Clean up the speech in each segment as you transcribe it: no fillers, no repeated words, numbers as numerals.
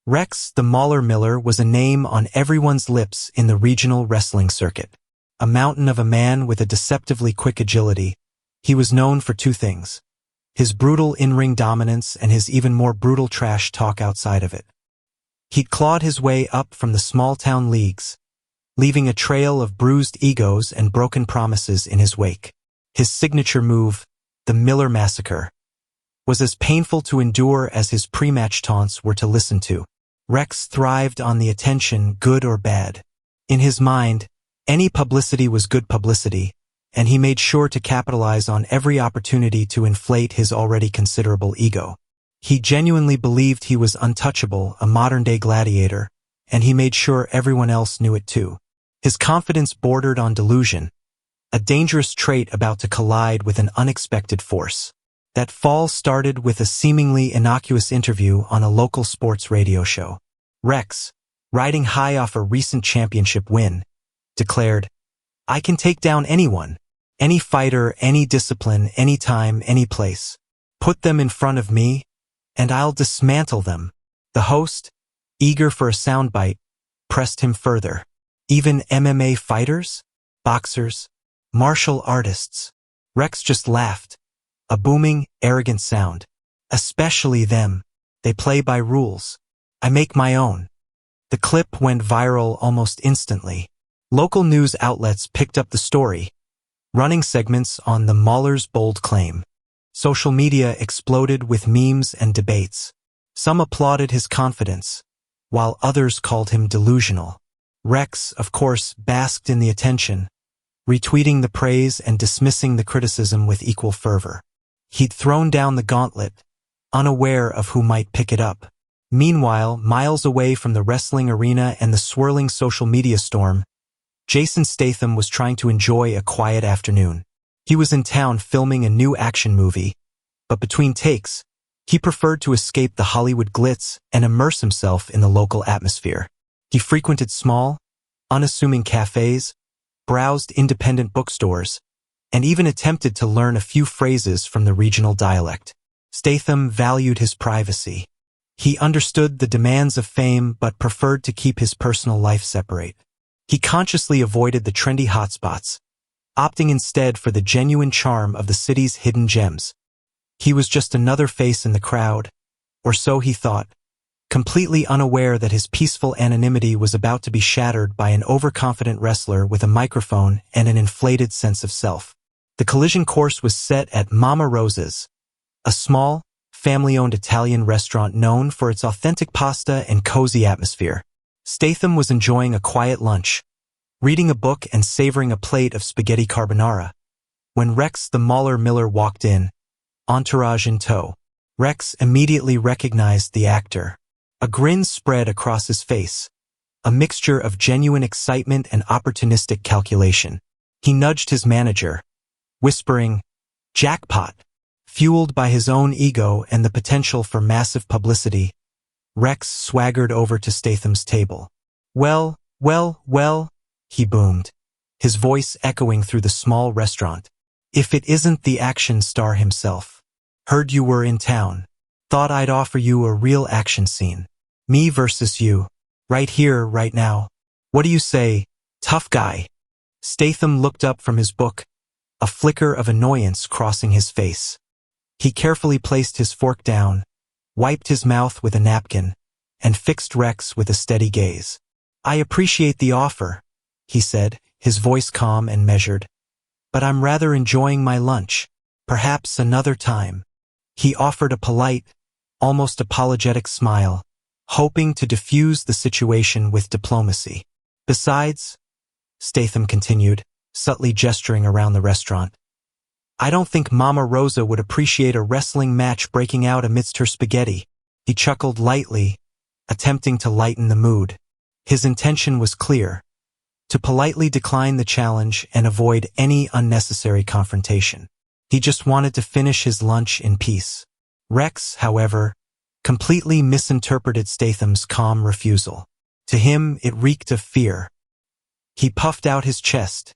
Rex the Mauler Miller was a name on everyone's lips in the regional wrestling circuit. A mountain of a man with a deceptively quick agility, he was known for two things: his brutal in-ring dominance and his even more brutal trash talk outside of it. He'd clawed his way up from the small-town leagues, leaving a trail of bruised egos and broken promises in his wake. His signature move, the Miller Massacre, was as painful to endure as his pre-match taunts were to listen to. Rex thrived on the attention, good or bad. In his mind, any publicity was good publicity, and he made sure to capitalize on every opportunity to inflate his already considerable ego. He genuinely believed he was untouchable, a modern-day gladiator, and he made sure everyone else knew it too. His confidence bordered on delusion, a dangerous trait about to collide with an unexpected force. That fall started with a seemingly innocuous interview on a local sports radio show. Rex, riding high off a recent championship win, declared, "I can take down anyone, any fighter, any discipline, anytime, any place. Put them in front of me, and I'll dismantle them." The host, eager for a soundbite, pressed him further. "Even MMA fighters? Boxers? Martial artists?" Rex just laughed. A booming, arrogant sound. "Especially them. They play by rules. I make my own." The clip went viral almost instantly. Local news outlets picked up the story, running segments on the Mauler's bold claim. Social media exploded with memes and debates. Some applauded his confidence, while others called him delusional. Rex, of course, basked in the attention, retweeting the praise and dismissing the criticism with equal fervor. He'd thrown down the gauntlet, unaware of who might pick it up. Meanwhile, miles away from the wrestling arena and the swirling social media storm, Jason Statham was trying to enjoy a quiet afternoon. He was in town filming a new action movie, but between takes, he preferred to escape the Hollywood glitz and immerse himself in the local atmosphere. He frequented small, unassuming cafes, browsed independent bookstores, and even attempted to learn a few phrases from the regional dialect. Statham valued his privacy. He understood the demands of fame but preferred to keep his personal life separate. He consciously avoided the trendy hotspots, opting instead for the genuine charm of the city's hidden gems. He was just another face in the crowd, or so he thought, completely unaware that his peaceful anonymity was about to be shattered by an overconfident wrestler with a microphone and an inflated sense of self. The collision course was set at Mama Rosa's, a small, family-owned Italian restaurant known for its authentic pasta and cozy atmosphere. Statham was enjoying a quiet lunch, reading a book and savoring a plate of spaghetti carbonara, when Rex the Mauler Miller walked in, entourage in tow. Rex immediately recognized the actor. A grin spread across his face, a mixture of genuine excitement and opportunistic calculation. He nudged his manager, whispering, "Jackpot." Fueled by his own ego and the potential for massive publicity, Rex swaggered over to Statham's table. Well, he boomed, his voice echoing through the small restaurant. "If it isn't the action star himself. Heard you were in town. Thought I'd offer you a real action scene. Me versus you. Right here, right now. What do you say, tough guy?" Statham looked up from his book, a flicker of annoyance crossing his face. He carefully placed his fork down, wiped his mouth with a napkin, and fixed Rex with a steady gaze. "I appreciate the offer," he said, his voice calm and measured, "but I'm rather enjoying my lunch. Perhaps another time." He offered a polite, almost apologetic smile, hoping to diffuse the situation with diplomacy. "Besides," Statham continued, subtly gesturing around the restaurant, "I don't think Mama Rosa would appreciate a wrestling match breaking out amidst her spaghetti." He chuckled lightly, attempting to lighten the mood. His intention was clear: to politely decline the challenge and avoid any unnecessary confrontation. He just wanted to finish his lunch in peace. Rex, however, completely misinterpreted Statham's calm refusal. To him, it reeked of fear. He puffed out his chest,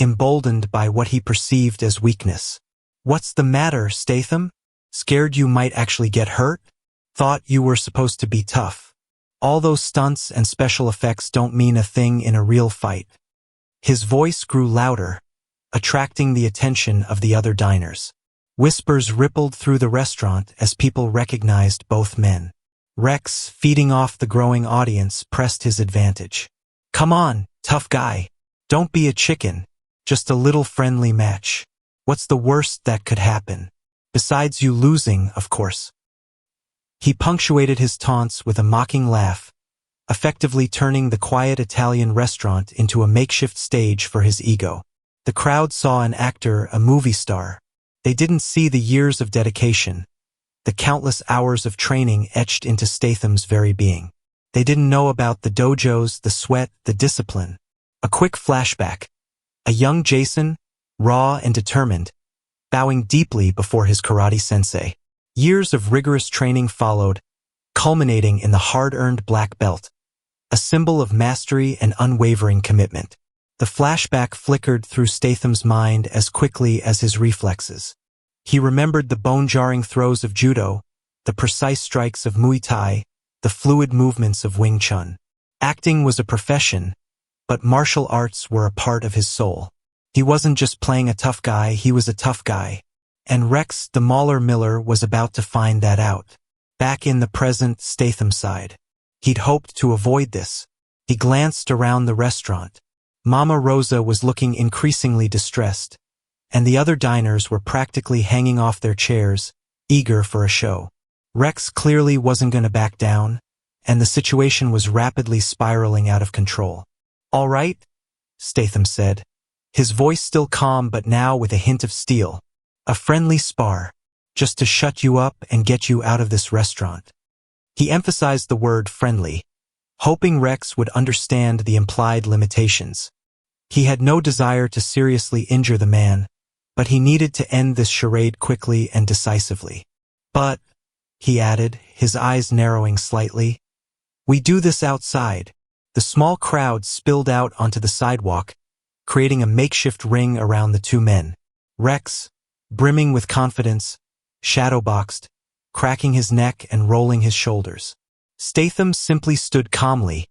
emboldened by what he perceived as weakness. "What's the matter, Statham? Scared you might actually get hurt? Thought you were supposed to be tough." All those stunts and special effects don't mean a thing in a real fight. His voice grew louder, attracting the attention of the other diners. Whispers rippled through the restaurant as people recognized both men. Rex, feeding off the growing audience, pressed his advantage. "Come on, tough guy. Don't be a chicken. Just a little friendly match. What's the worst that could happen? Besides you losing, of course." He punctuated his taunts with a mocking laugh, effectively turning the quiet Italian restaurant into a makeshift stage for his ego. The crowd saw an actor, a movie star. They didn't see the years of dedication, the countless hours of training etched into Statham's very being. They didn't know about the dojos, the sweat, the discipline. A quick flashback. A young Jason, raw and determined, bowing deeply before his karate sensei. Years of rigorous training followed, culminating in the hard-earned black belt, a symbol of mastery and unwavering commitment. The flashback flickered through Statham's mind as quickly as his reflexes. He remembered the bone-jarring throws of judo, the precise strikes of Muay Thai, the fluid movements of Wing Chun. Acting was a profession, but martial arts were a part of his soul. He wasn't just playing a tough guy, he was a tough guy. And Rex, the Mauler Miller, was about to find that out. Back in the present, Statham sighed. He'd hoped to avoid this. He glanced around the restaurant. Mama Rosa was looking increasingly distressed, and the other diners were practically hanging off their chairs, eager for a show. Rex clearly wasn't going to back down, and the situation was rapidly spiraling out of control. "All right," Statham said, his voice still calm but now with a hint of steel. "A friendly spar, just to shut you up and get you out of this restaurant." He emphasized the word friendly, hoping Rex would understand the implied limitations. He had no desire to seriously injure the man, but he needed to end this charade quickly and decisively. "But," he added, his eyes narrowing slightly, "we do this outside." The small crowd spilled out onto the sidewalk, creating a makeshift ring around the two men. Rex, brimming with confidence, shadowboxed, cracking his neck and rolling his shoulders. Statham simply stood calmly,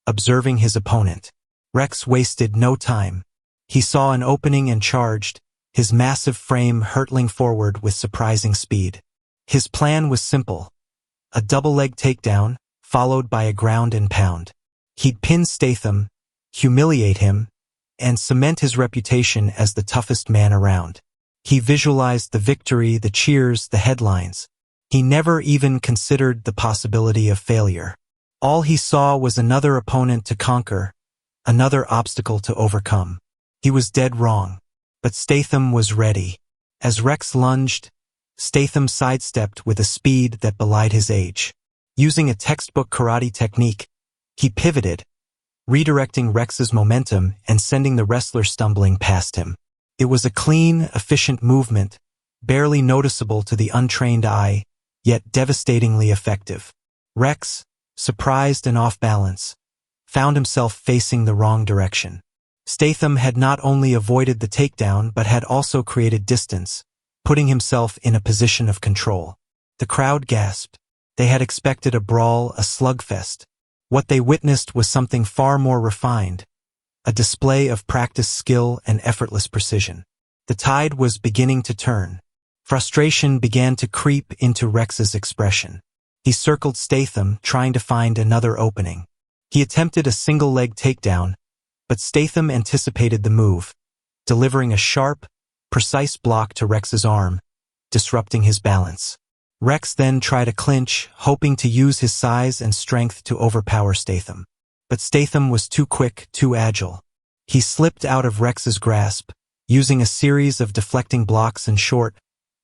observing his opponent. Rex wasted no time. He saw an opening and charged, his massive frame hurtling forward with surprising speed. His plan was simple. A double-leg takedown, followed by a ground and pound. He'd pin Statham, humiliate him, and cement his reputation as the toughest man around. He visualized the victory, the cheers, the headlines. He never even considered the possibility of failure. All he saw was another opponent to conquer, another obstacle to overcome. He was dead wrong, but Statham was ready. As Rex lunged, Statham sidestepped with a speed that belied his age. Using a textbook karate technique, he pivoted, redirecting Rex's momentum and sending the wrestler stumbling past him. It was a clean, efficient movement, barely noticeable to the untrained eye, yet devastatingly effective. Rex, surprised and off balance, found himself facing the wrong direction. Statham had not only avoided the takedown but had also created distance, putting himself in a position of control. The crowd gasped. They had expected a brawl, a slugfest. What they witnessed was something far more refined, a display of practiced skill and effortless precision. The tide was beginning to turn. Frustration began to creep into Rex's expression. He circled Statham, trying to find another opening. He attempted a single-leg takedown, but Statham anticipated the move, delivering a sharp, precise block to Rex's arm, disrupting his balance. Rex then tried a clinch, hoping to use his size and strength to overpower Statham. But Statham was too quick, too agile. He slipped out of Rex's grasp, using a series of deflecting blocks and short,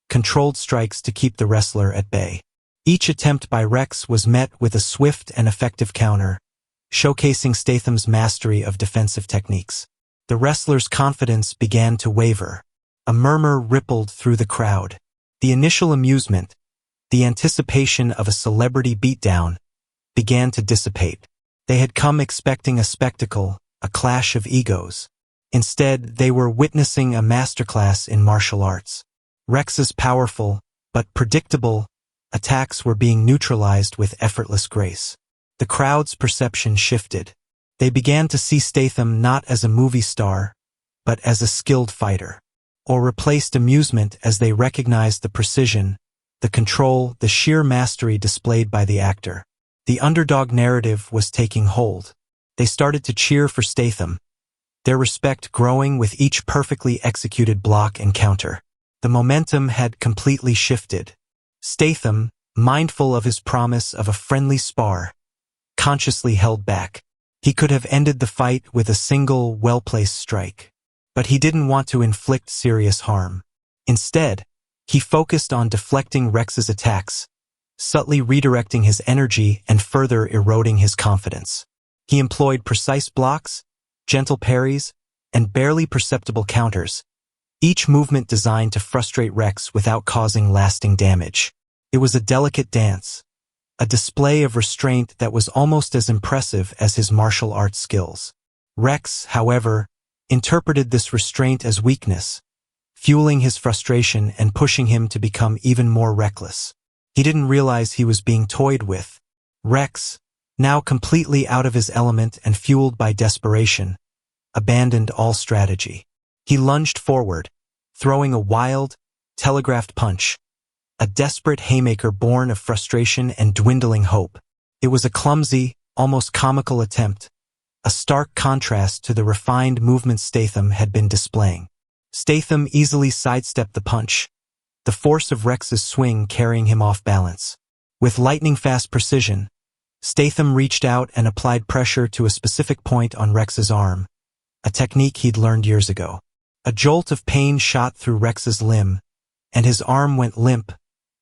controlled strikes to keep the wrestler at bay. Each attempt by Rex was met with a swift and effective counter, showcasing Statham's mastery of defensive techniques. The wrestler's confidence began to waver. A murmur rippled through the crowd. The initial amusement, the anticipation of a celebrity beatdown, began to dissipate. They had come expecting a spectacle, a clash of egos. Instead, they were witnessing a masterclass in martial arts. Rex's powerful, but predictable, attacks were being neutralized with effortless grace. The crowd's perception shifted. They began to see Statham not as a movie star, but as a skilled fighter, or replaced amusement as they recognized the precision, the control, the sheer mastery displayed by the actor. The underdog narrative was taking hold. They started to cheer for Statham, their respect growing with each perfectly executed block and counter. The momentum had completely shifted. Statham, mindful of his promise of a friendly spar, consciously held back. He could have ended the fight with a single, well-placed strike. But he didn't want to inflict serious harm. Instead, he focused on deflecting Rex's attacks, subtly redirecting his energy and further eroding his confidence. He employed precise blocks, gentle parries, and barely perceptible counters, each movement designed to frustrate Rex without causing lasting damage. It was a delicate dance, a display of restraint that was almost as impressive as his martial arts skills. Rex, however, interpreted this restraint as weakness, fueling his frustration and pushing him to become even more reckless. He didn't realize he was being toyed with. Rex, now completely out of his element and fueled by desperation, abandoned all strategy. He lunged forward, throwing a wild, telegraphed punch, a desperate haymaker born of frustration and dwindling hope. It was a clumsy, almost comical attempt, a stark contrast to the refined movement Statham had been displaying. Statham easily sidestepped the punch, the force of Rex's swing carrying him off balance. With lightning-fast precision, Statham reached out and applied pressure to a specific point on Rex's arm, a technique he'd learned years ago. A jolt of pain shot through Rex's limb, and his arm went limp,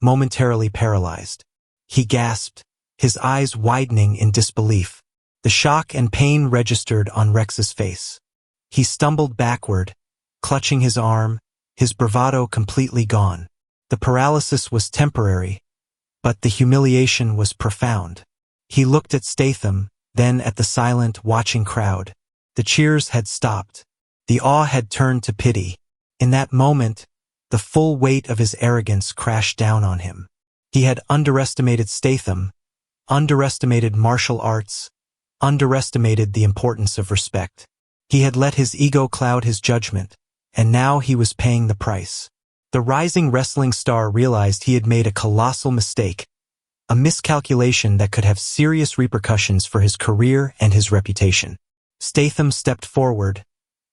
momentarily paralyzed. He gasped, his eyes widening in disbelief. The shock and pain registered on Rex's face. He stumbled backward, clutching his arm, his bravado completely gone. The paralysis was temporary, but the humiliation was profound. He looked at Statham, then at the silent, watching crowd. The cheers had stopped. The awe had turned to pity. In that moment, the full weight of his arrogance crashed down on him. He had underestimated Statham, underestimated martial arts, underestimated the importance of respect. He had let his ego cloud his judgment, and now he was paying the price. The rising wrestling star realized he had made a colossal mistake, a miscalculation that could have serious repercussions for his career and his reputation. Statham stepped forward,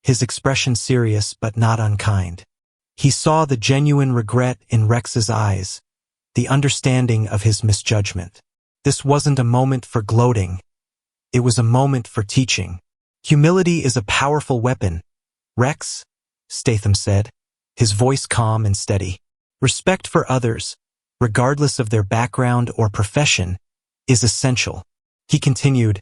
his expression serious but not unkind. He saw the genuine regret in Rex's eyes, the understanding of his misjudgment. This wasn't a moment for gloating. It was a moment for teaching. Humility is a powerful weapon, Rex, Statham said, his voice calm and steady. Respect for others, regardless of their background or profession, is essential. He continued,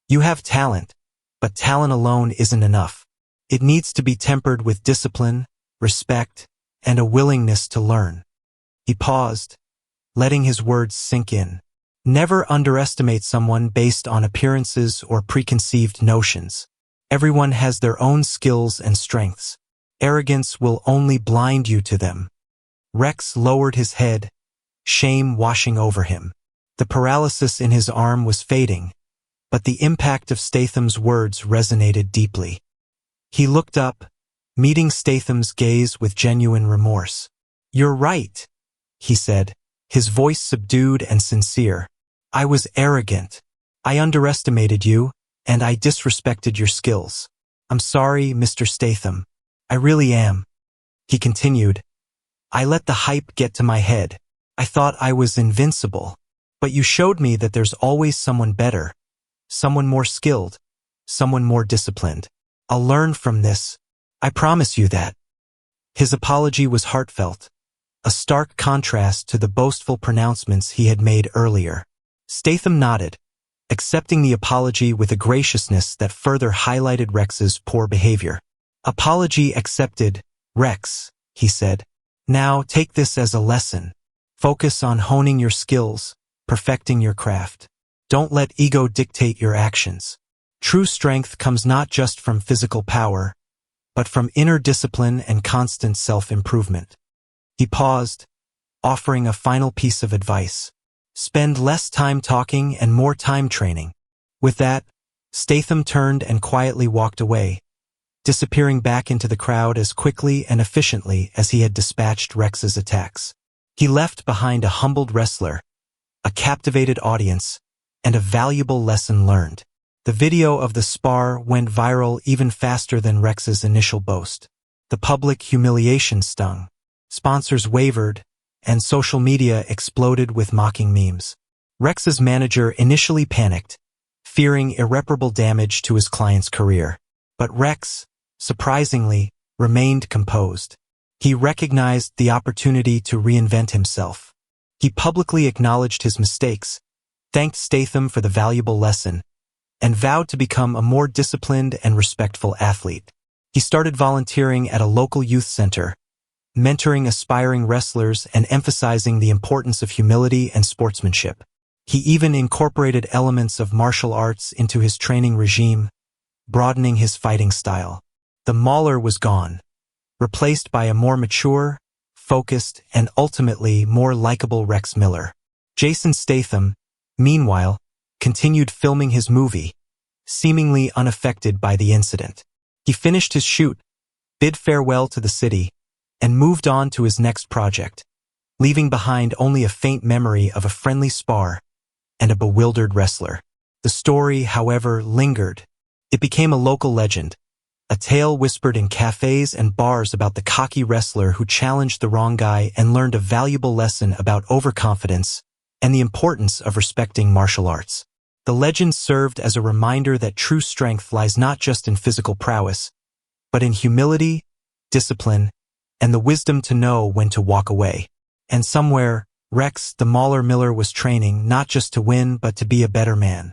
"You have talent, but talent alone isn't enough. It needs to be tempered with discipline, respect, and a willingness to learn." He paused, letting his words sink in. Never underestimate someone based on appearances or preconceived notions. Everyone has their own skills and strengths. Arrogance will only blind you to them. Rex lowered his head, shame washing over him. The paralysis in his arm was fading, but the impact of Statham's words resonated deeply. He looked up, meeting Statham's gaze with genuine remorse. "You're right," he said, his voice subdued and sincere. "I was arrogant. I underestimated you, and I disrespected your skills. I'm sorry, Mr. Statham. I really am." He continued, "I let the hype get to my head. I thought I was invincible. But you showed me that there's always someone better, someone more skilled, someone more disciplined. I'll learn from this. I promise you that." His apology was heartfelt, a stark contrast to the boastful pronouncements he had made earlier. Statham nodded, accepting the apology with a graciousness that further highlighted Rex's poor behavior. "Apology accepted, Rex," he said. "Now take this as a lesson. Focus on honing your skills, perfecting your craft. Don't let ego dictate your actions. True strength comes not just from physical power, but from inner discipline and constant self-improvement." He paused, offering a final piece of advice. Spend less time talking and more time training. With that, Statham turned and quietly walked away, disappearing back into the crowd as quickly and efficiently as he had dispatched Rex's attacks. He left behind a humbled wrestler, a captivated audience, and a valuable lesson learned. The video of the spar went viral even faster than Rex's initial boast. The public humiliation stung. Sponsors wavered, and social media exploded with mocking memes. Rex's manager initially panicked, fearing irreparable damage to his client's career. But Rex, surprisingly, remained composed. He recognized the opportunity to reinvent himself. He publicly acknowledged his mistakes, thanked Statham for the valuable lesson, and vowed to become a more disciplined and respectful athlete. He started volunteering at a local youth center, mentoring aspiring wrestlers and emphasizing the importance of humility and sportsmanship. He even incorporated elements of martial arts into his training regime, broadening his fighting style. The Mauler was gone, replaced by a more mature, focused, and ultimately more likable Rex Miller. Jason Statham, meanwhile, continued filming his movie, seemingly unaffected by the incident. He finished his shoot, bid farewell to the city, and moved on to his next project, leaving behind only a faint memory of a friendly spar and a bewildered wrestler. The story, however, lingered. It became a local legend, a tale whispered in cafes and bars about the cocky wrestler who challenged the wrong guy and learned a valuable lesson about overconfidence and the importance of respecting martial arts. The legend served as a reminder that true strength lies not just in physical prowess, but in humility, discipline, and the wisdom to know when to walk away. And somewhere, Rex the Mauler Miller was training not just to win but to be a better man.